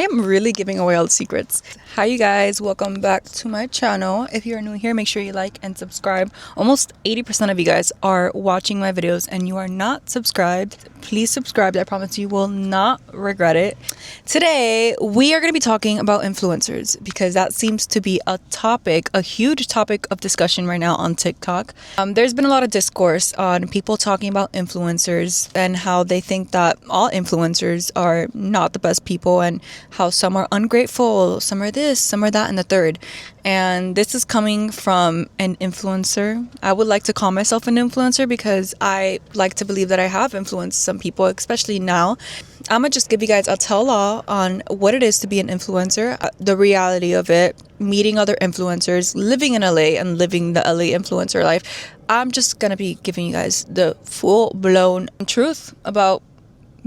I am really giving away all the secrets. Hi you guys, welcome back to my channel. If you're new here, make sure you like and subscribe. Almost 80% of you guys are watching my videos and you are not subscribed. Please subscribe. I promise you will not regret it. Today we are going to be talking about influencers because that seems to be a huge topic of discussion right now on TikTok. There's been a lot of discourse on people talking about influencers and how they think that all influencers are not the best people and how some are ungrateful, some are this, some are that, and the third. And this is coming from an influencer. I would like to call myself an influencer because I like to believe that I have influenced some people, especially now. I'm gonna just give you guys a tell-all on what it is to be an influencer, the reality of it, meeting other influencers, living in LA and living the LA influencer life. I'm just gonna be giving you guys the full-blown truth about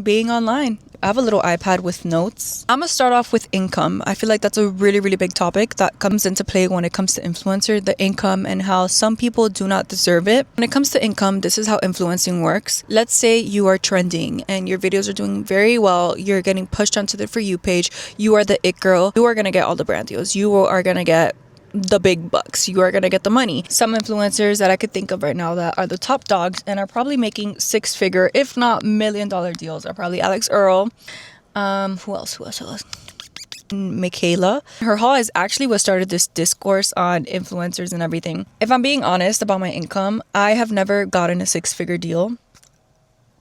being online. I have a little iPad with notes. I'm gonna start off with income. I feel like that's a really big topic that comes into play when it comes to influencer, the income and how some people do not deserve it. When it comes to income, this is how influencing works. Let's say you are trending and your videos are doing very well. You're getting pushed onto the For You page. You are the it girl. You are gonna get all the brand deals. You are gonna get the big bucks. You are gonna get the money. Some influencers that I could think of right now that are the top dogs and are probably making six-figure, if not million-dollar deals are probably Alex Earl. Who else? Michaela. Her haul is actually what started this discourse on influencers and everything. If I'm being honest about my income, I have never gotten a six-figure deal.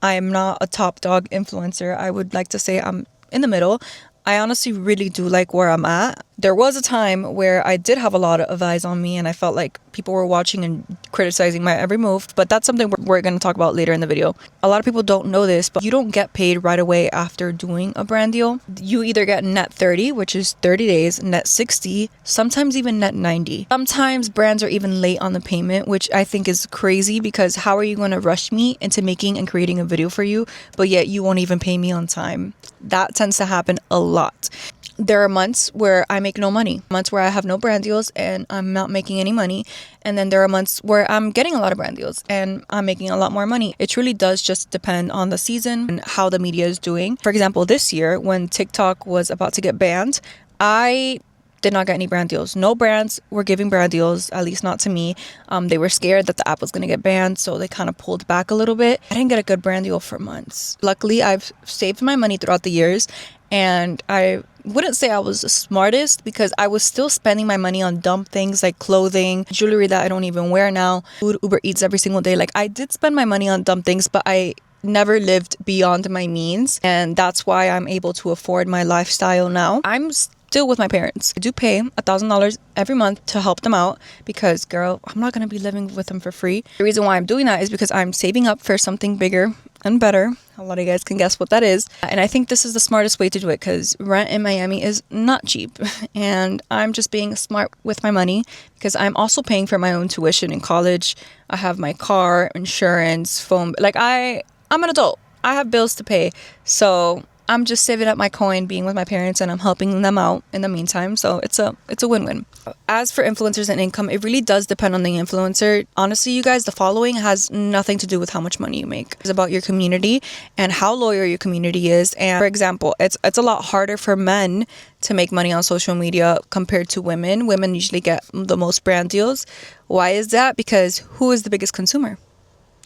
I am not a top dog influencer. I would like to say I'm in the middle. I honestly really do like where I'm at. There was a time where I did have a lot of eyes on me and I felt like people were watching and criticizing my every move, but that's something we're going to talk about later in the video. A lot of people don't know this, but you don't get paid right away after doing a brand deal. You either get net 30, which is 30 days, net 60, sometimes even net 90. Sometimes brands are even late on the payment, which I think is crazy because how are you going to rush me into making and creating a video for you, but yet you won't even pay me on time? That tends to happen a lot. There are months where I make no money, months where I have no brand deals and I'm not making any money. And then there are months where I'm getting a lot of brand deals and I'm making a lot more money. It truly does just depend on the season and how the media is doing. For example, this year when TikTok was about to get banned, I did not get any brand deals. No brands were giving brand deals, at least not to me. They were scared that the app was going to get banned, so they kind of pulled back a little bit. I didn't get a good brand deal for months. Luckily, I've saved my money throughout the years, and I wouldn't say I was the smartest because I was still spending my money on dumb things like clothing, jewelry that I don't even wear now, food, Uber Eats every single day. Like I did spend my money on dumb things, but I never lived beyond my means, and that's why I'm able to afford my lifestyle now. I'm still with my parents. I do pay $1,000 every month to help them out because, girl, I'm not gonna be living with them for free. The reason why I'm doing that is because I'm saving up for something bigger and better. A lot of you guys can guess what that is. And I think this is the smartest way to do it because rent in Miami is not cheap. And I'm just being smart with my money because I'm also paying for my own tuition in college. I have my car, insurance, phone. Like I'm an adult. I have bills to pay. So I'm just saving up my coin, being with my parents, and I'm helping them out in the meantime. So it's a win-win. As for influencers and income, it really does depend on the influencer. Honestly, you guys, the following has nothing to do with how much money you make. It's about your community and how loyal your community is. And for example, it's a lot harder for men to make money on social media compared to women. Women usually get the most brand deals. Why is that? Because who is the biggest consumer?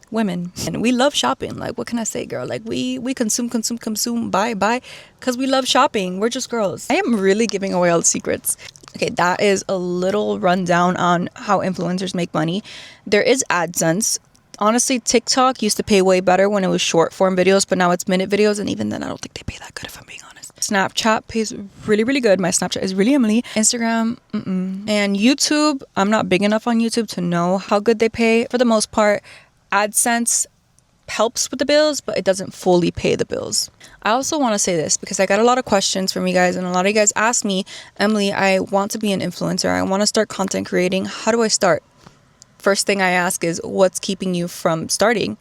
Women. And we love shopping. Like, what can I say, girl? Like, we consume, buy, because we love shopping. We're just girls. I am really giving away all the secrets. Okay, that is a little rundown on how influencers make money. There is AdSense. Honestly, TikTok used to pay way better when it was short form videos, but now it's minute videos, and even then, I don't think they pay that good, if I'm being honest. Snapchat pays really good. My Snapchat is really Emily. Instagram, and YouTube, I'm not big enough on YouTube to know how good they pay. For the most part, AdSense helps with the bills, but it doesn't fully pay the bills. I also want to say this because I got a lot of questions from you guys, and a lot of you guys asked me, Emily, I want to be an influencer. I want to start content creating. How do I start? First thing I ask is, what's keeping you from starting?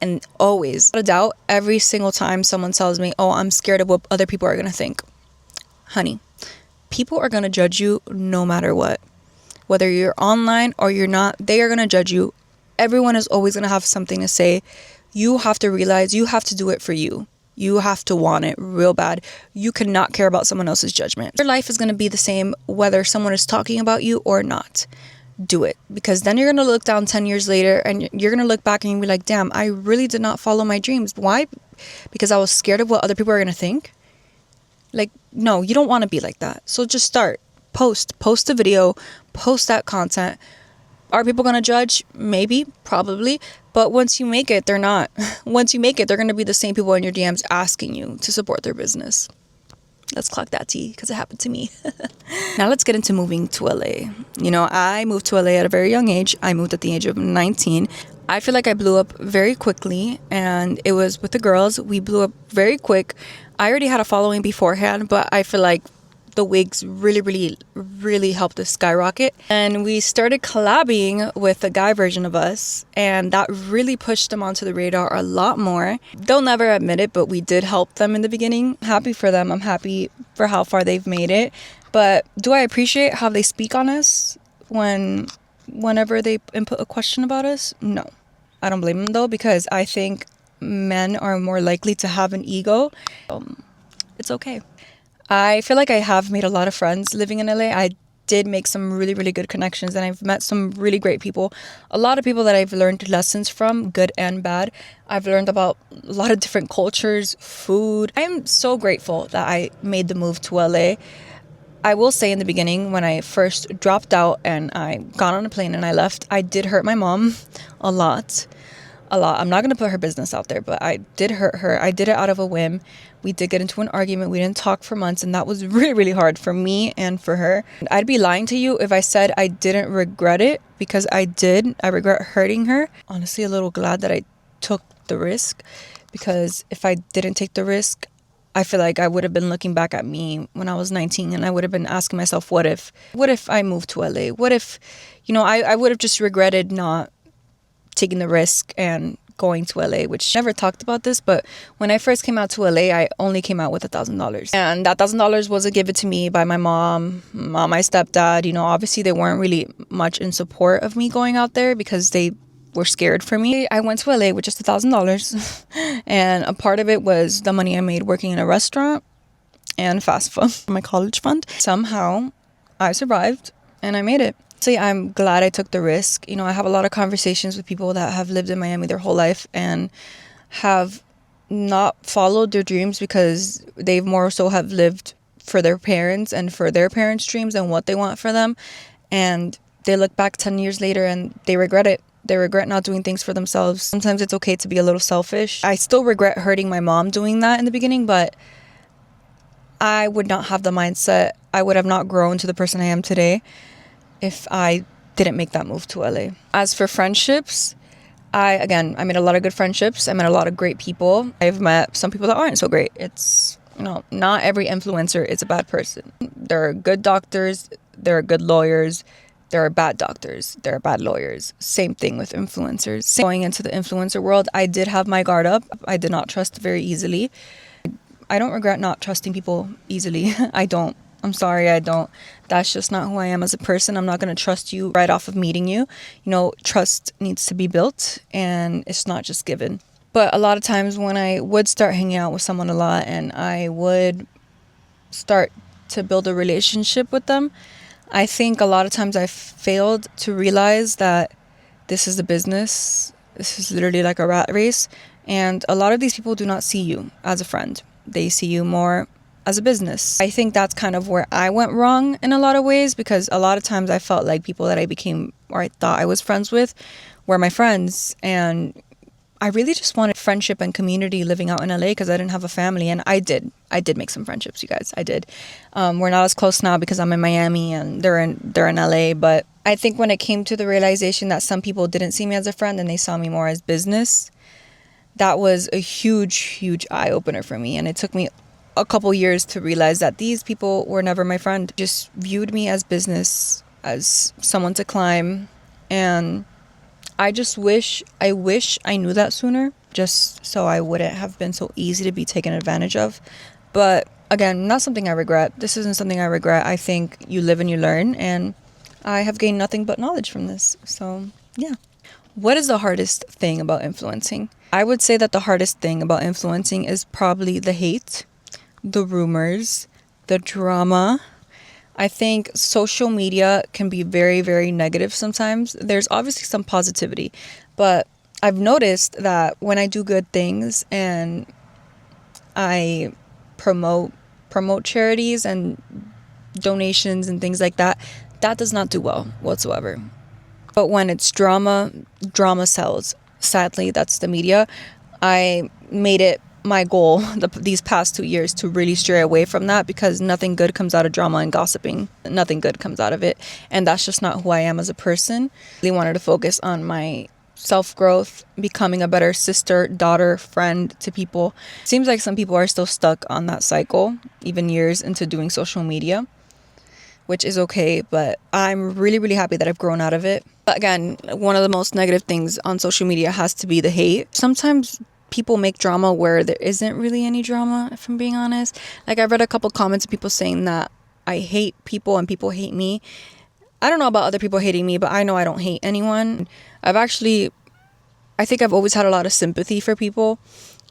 And always, without a doubt, every single time someone tells me, oh, I'm scared of what other people are going to think. Honey, people are going to judge you no matter what. Whether you're online or you're not, they are going to judge you. Everyone is always going to have something to say. You have to realize you have to do it for you. You have to want it real bad. You cannot care about someone else's judgment. Your life is going to be the same whether someone is talking about you or not. Do it, because then you're going to look down 10 years later and you're going to look back and you'll be like, damn, I really did not follow my dreams. Why? Because I was scared of what other people are going to think. Like, no, you don't want to be like that. So just start. Post a video, post that content. Are people going to judge? Maybe, probably. But once you make it, they're not. Once you make it, they're going to be the same people in your DMs asking you to support their business. Let's clock that tea, because it happened to me. Now let's get into moving to LA. You know, I moved to LA at a very young age. I moved at the age of 19. I feel like I blew up very quickly, and it was with the girls. We blew up very quick. I already had a following beforehand, but I feel like the wigs really helped us skyrocket. And we started collabing with the guy version of us, and that really pushed them onto the radar a lot more. They'll never admit it, but we did help them in the beginning. Happy for them. I'm happy for how far they've made it. But do I appreciate how they speak on us whenever they input a question about us? No. I don't blame them though, because I think men are more likely to have an ego. It's okay. I feel like I have made a lot of friends living in LA. I did make some really good connections, and I've met some really great people. A lot of people that I've learned lessons from, good and bad. I've learned about a lot of different cultures, food. I'm so grateful that I made the move to LA. I will say in the beginning, when I first dropped out and I got on a plane and I left, I did hurt my mom a lot. I'm not going to put her business out there, but I did hurt her. I did it out of a whim. We did get into an argument. We didn't talk for months, and that was really hard for me and for her. I'd be lying to you if I said I didn't regret it, because I did. I regret hurting her. Honestly, a little glad that I took the risk, because if I didn't take the risk, I feel like I would have been looking back at me when I was 19, and I would have been asking myself, what if I moved to LA? What if, I would have just regretted not taking the risk and going to LA, which I never talked about this, but when I first came out to LA, I only came out with $1,000. And that $1,000 wasn't given to me by my mom, my stepdad. Obviously they weren't really much in support of me going out there because they were scared for me. I went to LA with just $1,000 and a part of it was the money I made working in a restaurant and fast food, my college fund. Somehow I survived and I made it. So I'm glad I took the risk. I have a lot of conversations with people that have lived in Miami their whole life and have not followed their dreams because they've more so have lived for their parents and for their parents' dreams and what they want for them. And they look back 10 years later and they regret it. They regret not doing things for themselves. Sometimes it's okay to be a little selfish. I still regret hurting my mom doing that in the beginning, but I would not have the mindset. I would have not grown to the person I am today if I didn't make that move to LA. As for friendships, I made a lot of good friendships. I met a lot of great people. I've met some people that aren't so great. It's, not every influencer is a bad person. There are good doctors, there are good lawyers, there are bad doctors, there are bad lawyers. Same thing with influencers. Going into the influencer world, I did have my guard up. I did not trust very easily. I don't regret not trusting people easily. I don't. I'm sorry, I don't. That's just not who I am as a person. I'm not going to trust you right off of meeting you. Trust needs to be built and it's not just given. But a lot of times when I would start hanging out with someone a lot and I would start to build a relationship with them, I think a lot of times I failed to realize that this is a business. This is literally like a rat race. And a lot of these people do not see you as a friend. They see you more as a business. I think that's kind of where I went wrong in a lot of ways, because a lot of times I felt like people that I became or I thought I was friends with were my friends, and I really just wanted friendship and community living out in LA because I didn't have a family. And I did make some friendships, you guys. I did. We're not as close now because I'm in Miami and they're in LA, but I think when it came to the realization that some people didn't see me as a friend and they saw me more as business, that was a huge eye opener for me. And it took me a couple years to realize that these people were never my friend. Just viewed me as business, as someone to climb. And I wish I knew that sooner, just so I wouldn't have been so easy to be taken advantage of. But again, not something I regret. This isn't something I regret. I think you live and you learn, and I have gained nothing but knowledge from this. So yeah. What is the hardest thing about influencing? I would say that the hardest thing about influencing is probably the hate, the rumors, the drama. I think social media can be very, very negative sometimes. There's obviously some positivity, but I've noticed that when I do good things and I promote charities and donations and things like that, that does not do well whatsoever. But when it's drama sells. Sadly, that's the media. I made it my goal these past 2 years to really stray away from that, because nothing good comes out of drama and gossiping. Nothing good comes out of it. And that's just not who I am as a person. I really wanted to focus on my self-growth, becoming a better sister, daughter, friend to people. Seems like some people are still stuck on that cycle, even years into doing social media, which is okay, but I'm really, really happy that I've grown out of it. But again, one of the most negative things on social media has to be the hate. Sometimes people make drama where there isn't really any drama, if I'm being honest. Like, I've read a couple comments of people saying that I hate people and people hate me. I don't know about other people hating me, but I know I don't hate anyone. I think I've always had a lot of sympathy for people,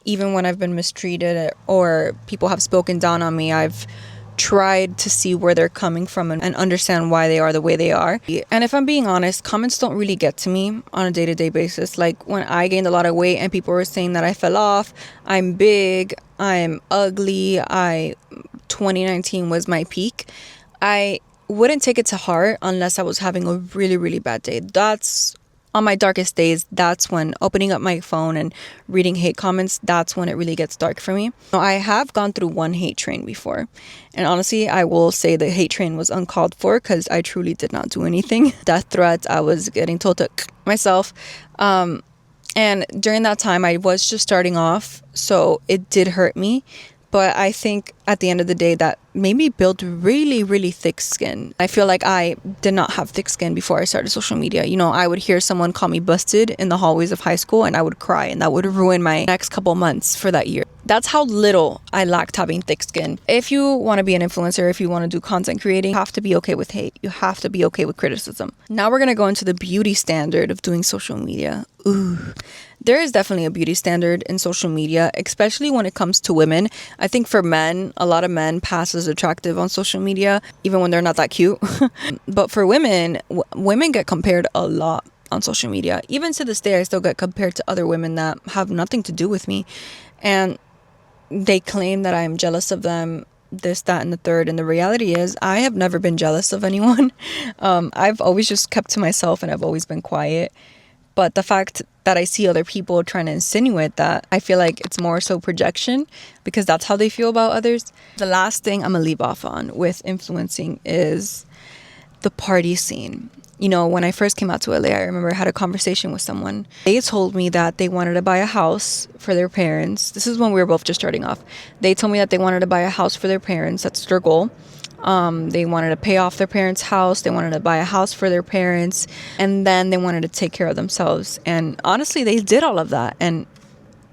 even when I've been mistreated or people have spoken down on me. I've tried to see where they're coming from and understand why they are the way they are. And if I'm being honest, comments don't really get to me on a day-to-day basis. Like, when I gained a lot of weight and people were saying that I fell off, I'm big, I'm ugly, 2019 was my peak, I wouldn't take it to heart unless I was having a really, really bad day. That's on my darkest days. That's when opening up my phone and reading hate comments, that's when it really gets dark for me. I have gone through one hate train before, and honestly, I will say the hate train was uncalled for, because I truly did not do anything. Death threats, I was getting told to myself, and during that time I was just starting off, so it did hurt me. But I think at the end of the day, that made me build really, really thick skin. I feel like I did not have thick skin before I started social media. You know, I would hear someone call me busted in the hallways of high school, and I would cry, and that would ruin my next couple months for that year. That's how little I lacked having thick skin. If you want to be an influencer, if you want to do content creating, you have to be okay with hate. You have to be okay with criticism. Now we're going to go into the beauty standard of doing social media. Ooh. There is definitely a beauty standard in social media, especially when it comes to women. I think for men, a lot of men pass as attractive on social media, even when they're not that cute. But for women, women get compared a lot on social media. Even to this day, I still get compared to other women that have nothing to do with me. And they claim that I'm jealous of them, this, that, and the third. And the reality is, I have never been jealous of anyone. I've always just kept to myself, and I've always been quiet. But the fact that I see other people trying to insinuate that, I feel like it's more so projection, because that's how they feel about others. The last thing I'm going to leave off on with influencing is the party scene. You know, when I first came out to LA, I remember I had a conversation with someone. They told me that they wanted to buy a house for their parents. This is when we were both just starting off. They told me that they wanted to buy a house for their parents. That's their goal. They wanted to pay off their parents' house. They wanted to buy a house for their parents. And then they wanted to take care of themselves. And honestly, they did all of that. And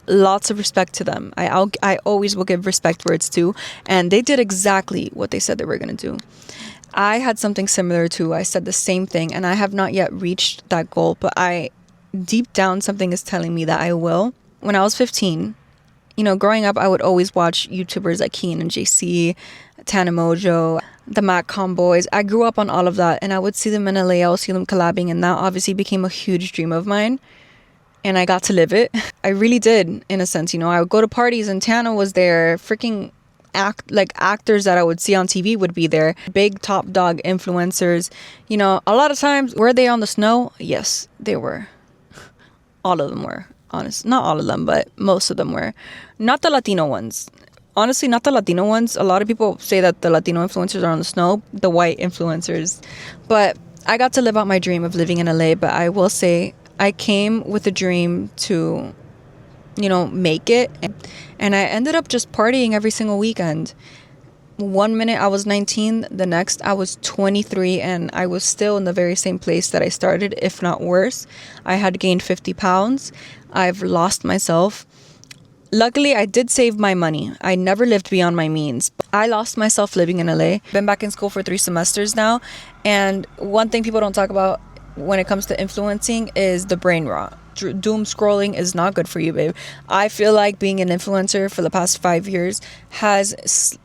lots of respect to them. I always will give respect where it's due. And they did exactly what they said they were going to do. I had something similar too. I said the same thing, and I have not yet reached that goal. But deep down, something is telling me that I will. When I was 15, you know, growing up, I would always watch YouTubers like Keen and JC, Tana Mojo, the MacCom Boys. I grew up on all of that, and I would see them in LA. I would see them collabing, and that obviously became a huge dream of mine, and I got to live it. I really did, in a sense. You know, I would go to parties, and Tana was there. Freaking actors that I would see on TV would be there. Big top dog influencers. You know, a lot of times, were they on the snow? Yes, they were. All of them were. Honest, not all of them, but most of them were. Not the Latino ones. Honestly, not the Latino ones. A lot of people say that the Latino influencers are on the snow, the white influencers. But I got to live out my dream of living in LA. But I will say, I came with a dream to, you know, make it. And I ended up just partying every single weekend. One minute I was 19, the next I was 23, and I was still in the very same place that I started, if not worse. I had gained 50 pounds. I've lost myself. Luckily, I did save my money. I never lived beyond my means. I lost myself living in LA. Been back in school for 3 semesters now. And one thing people don't talk about when it comes to influencing is the brain rot. doom scrolling is not good for you, babe. I feel like being an influencer for the past 5 years has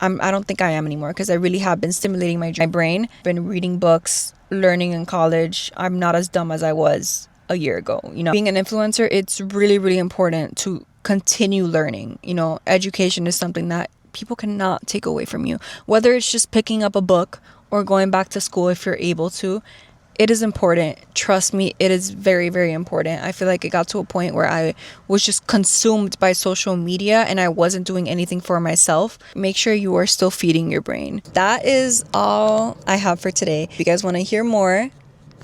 I don't think I am anymore, because I really have been stimulating my brain, been reading books, learning in college. I'm not as dumb as I was a year ago. You know, being an influencer, it's really, really important to continue learning. You know, education is something that people cannot take away from you. Whether it's just picking up a book or going back to school if you're able to, it is important. Trust me, it is very, very important. I feel like it got to a point where I was just consumed by social media and I wasn't doing anything for myself. Make sure you are still feeding your brain. That is all I have for today. If you guys want to hear more,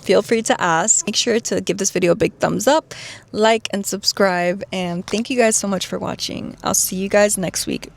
feel free to ask. Make sure to give this video a big thumbs up, like, and subscribe. And thank you guys so much for watching. I'll see you guys next week.